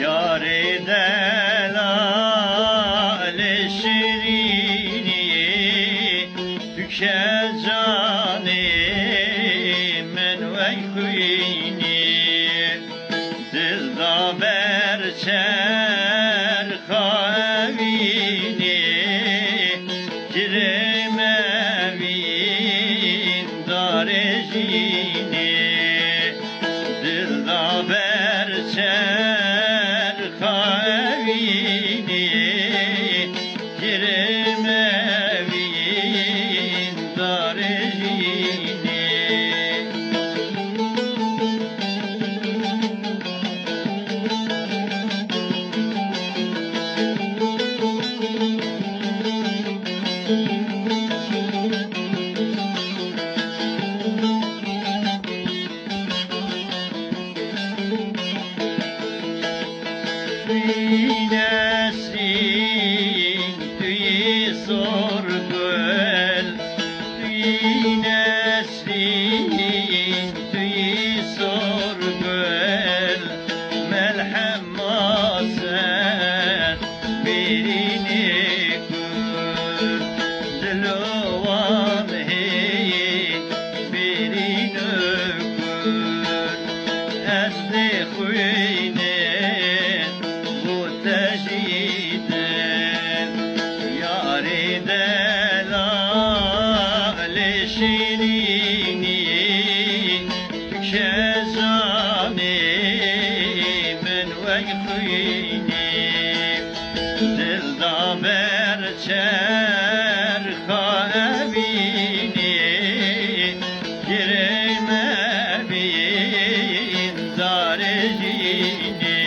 Yâri delâle şirini tüke canî men ve kuyni dilda berçer kavini giremevin darejini dilda berçer kavini giremevin darejini. Nesrin tüyi sorgul, nesrin tüyi sorgul, melhem masen birini kur, dilovan hey birini kur, ezdi huyne tejiden yâri delâle şirini tüke canî men ve kuyni dilda berçer kavini giremevin darejini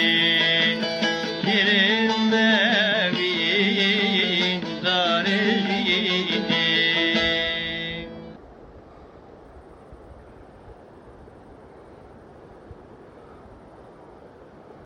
giremevin darejini.